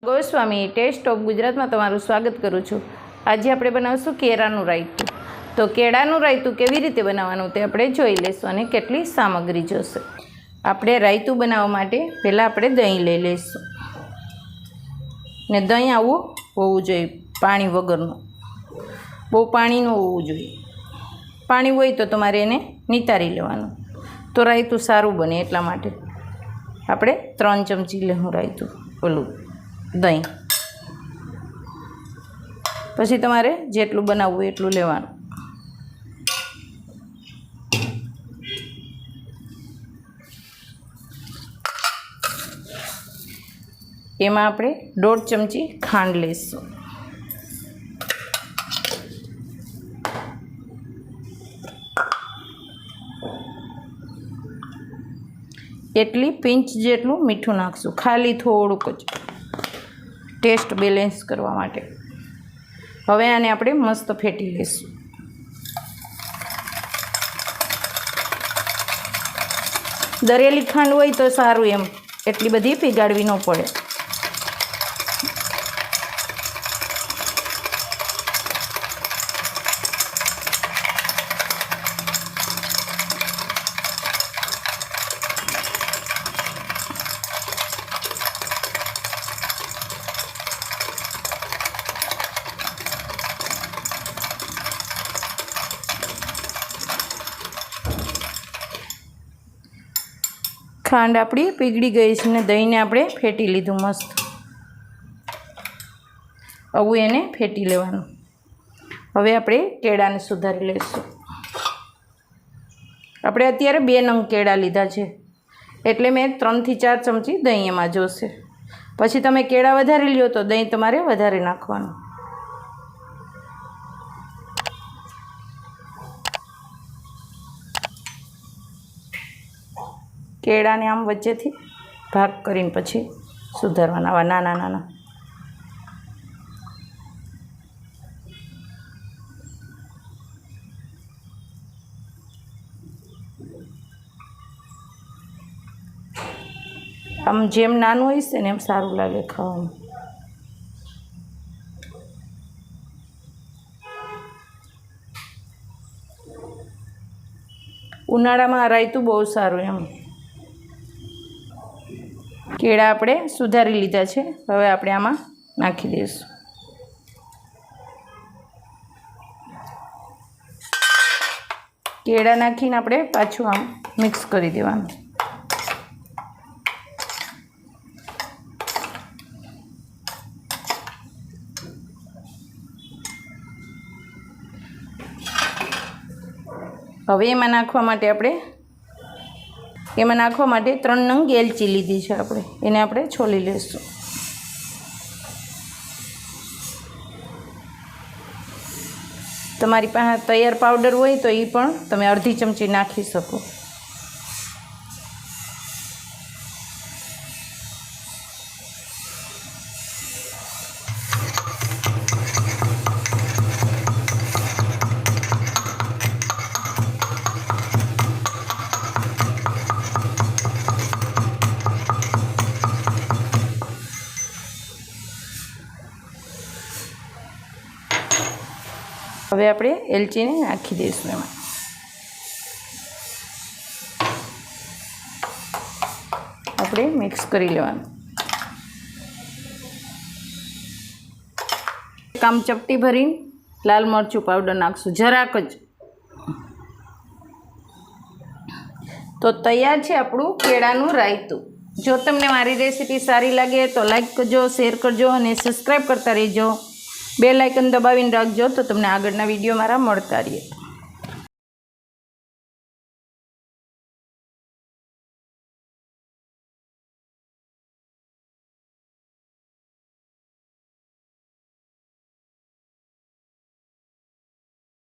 Goswami test of ગુજરાતમાં તમારું સ્વાગત કરું છું। આજે આપણે બનાવશું કેળાનું રાયતું। તો કેળાનું રાયતું કેવી રીતે બનાવવાનું તે આપણે જોઈ લઈશું અને કેટલી સામગ્રી જોશે। આપણે રાયતું બનાવવા માટે પહેલાં આપણે દહીં લઈ લઈશું ને દહીં આવું હોવું જોઈએ, પાણી વગરનું, બહુ પાણી ન હોવું જોઈએ। પાણી હોય તો તમારે એને નિતારી લેવાનું, તો રાયતું સારું બને। એટલા માટે આપણે 3 ચમચી લેવું રાયતું ઓલું દહીં, પછી તમારે જેટલું બનાવવું હોય એટલું લેવાનું। એમાં આપણે 1.5 ચમચી ખાંડ લઈશું, એટલી પિંચ જેટલું મીઠું નાખશું, ખાલી થોડુંક જ ટેસ્ટ બેલેન્સ કરવા માટે। હવે આને આપણે મસ્ત ફેટી લઈશું। દરેલી ખાંડ હોય તો સારું, એમ એટલી બધી પીગાળવી ન પડે। ખાંડ આપણી પીગળી ગઈ છે ને દહીંને આપણે ફેટી લીધું મસ્ત। આવું એને ફેટી લેવાનું। હવે આપણે કેળાને સુધારી લઈશું। આપણે અત્યારે 2 નંગ કેળા લીધા છે, એટલે મેં 3 થી 4 ચમચી દહીં એમાં જોશે। પછી તમે કેળા વધારે લ્યો તો દહીં તમારે વધારે નાખવાનું। કેળાને આમ વચ્ચેથી ભાગ કરીને પછી સુધારવાના, આવા નાના નાના। આમ જેમ નાનું હોય છે ને એમ સારું લાગે ખાવાનું। ઉનાળામાં રાયતું બહુ સારું એમ। કેળા આપણે સુધારી લીધા છે, હવે આપણે આમાં નાખી દઈશું। કેળા નાખીને આપણે પાછું આમ મિક્સ કરી દેવાનું। હવે એમાં નાખવા માટે 3 નંગ એલચી લીધી છે આપણે, એને આપણે છોલી લઈશું। તમારી પાસે તૈયાર પાવડર હોય તો એ પણ તમે અડધી ચમચી નાખી શકો। હવે આપણે એલચીને નાખી દઈશું એમાં। આપણે મિક્સ કરી લેવાનું। આમ ચપટી ભરીને લાલ મરચું પાવડર નાખશું, જરાક જ। તો તૈયાર છે આપણું કેળાનું રાયતું। જો તમને મારી રેસીપી સારી લાગે તો લાઈક કરજો, શેર કરજો અને સબસ્ક્રાઈબ કરતા રહેજો। બેલ આઇકન દબાવીને રાખજો તો તમને આગળના વિડીયો મારા મળતા રહે।